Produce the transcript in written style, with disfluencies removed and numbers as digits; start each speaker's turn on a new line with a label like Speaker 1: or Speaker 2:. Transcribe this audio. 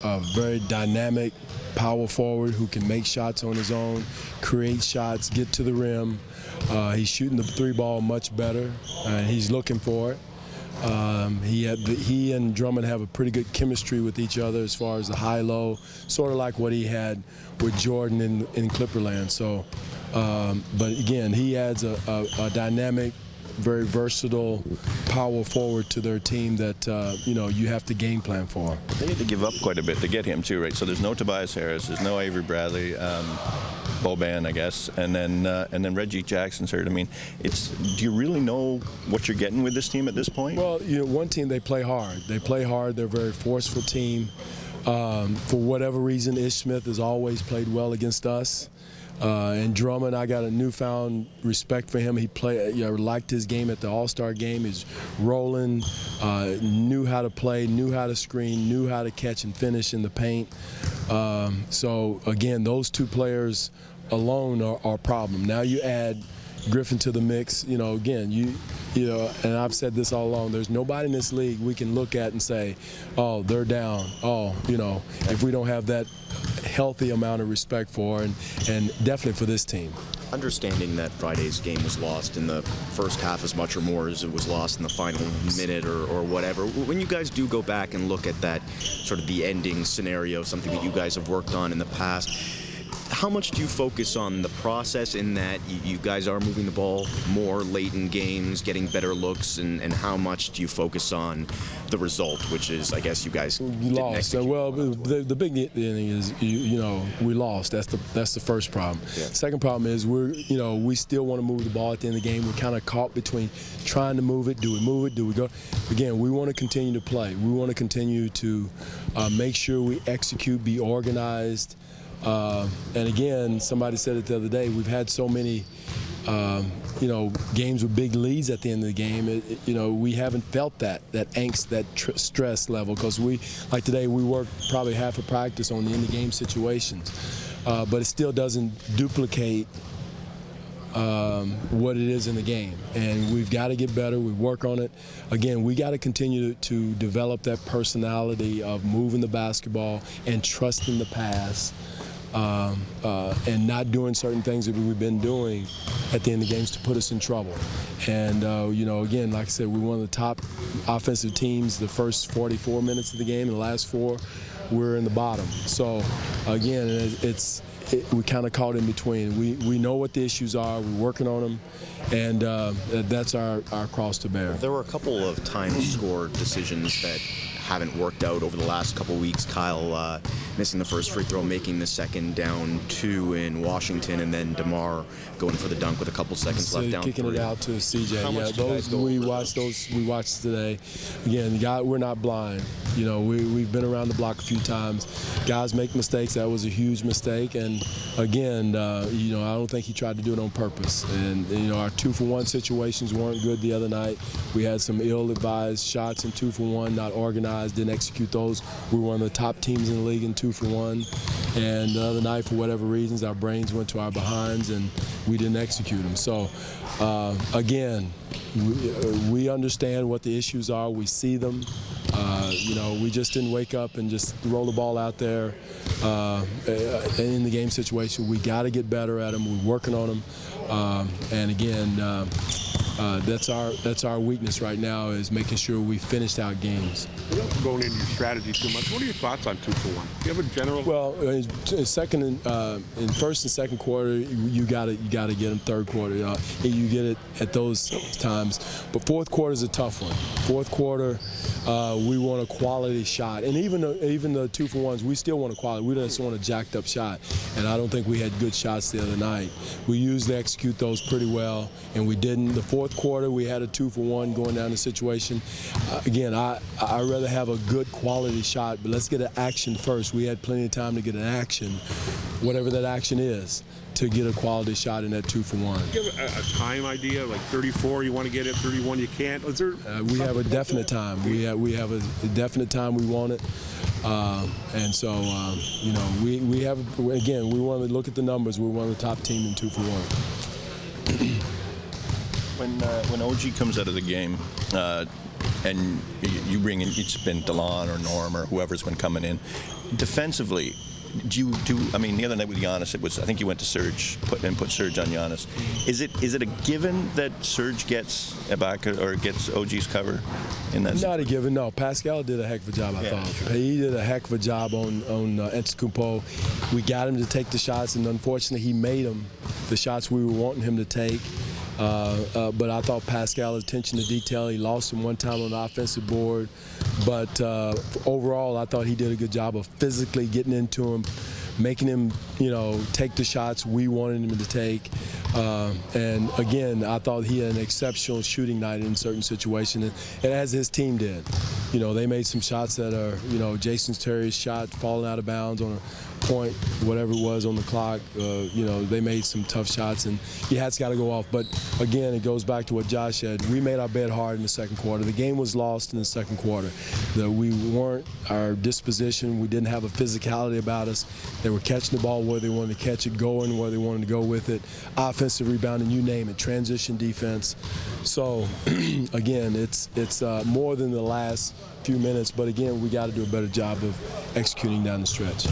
Speaker 1: a very dynamic power forward who can make shots on his own, create shots, get to the rim. He's shooting the three ball much better, and he's looking for it. He and Drummond have a pretty good chemistry with each other as far as the high-low, sort of like what he had with Jordan in Clipperland. So, but again, he adds a dynamic, very versatile power forward to their team that you have to game plan for.
Speaker 2: They had to give up quite a bit to get him too, right? So there's no Tobias Harris, there's no Avery Bradley, Boban, I guess, and then Reggie Jackson's hurt. I mean, do you really know what you're getting with this team at this point?
Speaker 1: Well, one team, they play hard. They play hard. They're a very forceful team. For whatever reason, Ish Smith has always played well against us. And Drummond, I got a newfound respect for him. He liked his game at the All-Star game. He's rolling, knew how to play, knew how to screen, knew how to catch and finish in the paint. So again, those two players alone are a problem. Now you add Griffin to the mix. Again, and I've said this all along, there's nobody in this league we can look at and say, oh, they're down. Oh, if we don't have that healthy amount of respect for, and definitely for this team.
Speaker 3: Understanding that Friday's game was lost in the first half as much or more as it was lost in the final minute or whatever, when you guys do go back and look at that sort of the ending scenario, something that you guys have worked on in the past, how much do you focus on the process in that you guys are moving the ball more late in games, getting better looks, and how much do you focus on the result, which is, I guess, you guys
Speaker 1: lost? Well, the big thing is, we lost. That's the first problem. Yeah. Second problem is we still want to move the ball at the end of the game. We're kind of caught between trying to move it. Do we move it? Do we go? Again, we want to continue to play. We want to continue to make sure we execute, be organized. And again, somebody said it the other day, we've had so many, games with big leads at the end of the game. We haven't felt that angst, that stress level, because like today, we worked probably half a practice on the end of game situations. But it still doesn't duplicate what it is in the game. And we've got to get better. We work on it. Again, we got to continue to develop that personality of moving the basketball and trusting the pass. And not doing certain things that we've been doing at the end of games to put us in trouble. And, again, like I said, we're one of the top offensive teams the first 44 minutes of the game, and the last 4, we're in the bottom. So, again, we kind of caught in between. We know what the issues are, we're working on them, and that's our cross to bear.
Speaker 3: There were a couple of time-scored decisions that haven't worked out over the last couple weeks. Kyle missing the first free throw, making the second down 2 in Washington, and then DeMar going for the dunk with a couple seconds left down 3.
Speaker 1: Kicking it out to CJ. We watched today. Again, we're not blind. We've been around the block a few times. Guys make mistakes. That was a huge mistake. And again, I don't think he tried to do it on purpose. And our 2-for-1 situations weren't good the other night. We had some ill-advised shots in 2-for-1, not organized, didn't execute those. We were one of the top teams in the league in 2-for-1. And the other night, for whatever reasons, our brains went to our behinds and we didn't execute them. So again, we understand what the issues are. We see them. We just didn't wake up and just roll the ball out there in the game situation. We got to get better at them. We're working on them. And again, that's our weakness right now, is making sure we finished out games.
Speaker 4: Without going into your strategy too much, what are your thoughts on 2-for-1? Do you have a general?
Speaker 1: Well, in first and second quarter, you got to get them. Third quarter, you get it at those times. But fourth quarter is a tough one. Fourth quarter, we want a quality shot, and even the 2-for-1s, we still want a quality. We just want a jacked up shot, and I don't think we had good shots the other night. We usually execute those pretty well, and we didn't. The fourth quarter, we had a 2-for-1 going down the situation. Again, I'd rather have a good quality shot, but let's get an action first. We had plenty of time to get an action, whatever that action is, to get a quality shot in that 2-for-1.
Speaker 4: Do you have a time idea, like 34, you want to get it, 31, you can't? Is there
Speaker 1: we have a definite time. We have a definite time we want it. And so, we have, again, we want to look at the numbers. We're one of the top teams in 2-for-1.
Speaker 2: When OG comes out of the game, and you bring in, it's been DeLon or Norm or whoever's been coming in, defensively, I mean, the other night with Giannis, it was, I think you went to Serge, put Serge on Giannis. Is it a given that Serge gets Ibaka or gets OG's cover in that?
Speaker 1: Not a given, no. Pascal did a heck of a job, I thought. Sure. He did a heck of a job on Antetokounmpo. We got him to take the shots, and unfortunately, he made them the shots we were wanting him to take. But I thought Pascal's attention to detail, he lost him one time on the offensive board. But overall, I thought he did a good job of physically getting into him, making him, take the shots we wanted him to take. And again, I thought he had an exceptional shooting night in certain situations, and as his team did. They made some shots that are, Jason Terry's shot falling out of bounds on a point, whatever it was on the clock. They made some tough shots, and your hat's got to go off. But again, it goes back to what Josh said. We made our bed hard in the second quarter. The game was lost in the second quarter. We weren't our disposition. We didn't have a physicality about us. They were catching the ball where they wanted to catch it, going where they wanted to go with it. Offensive rebounding, you name it, transition defense. So again, it's more than the last few minutes, but again, we got to do a better job of executing down the stretch.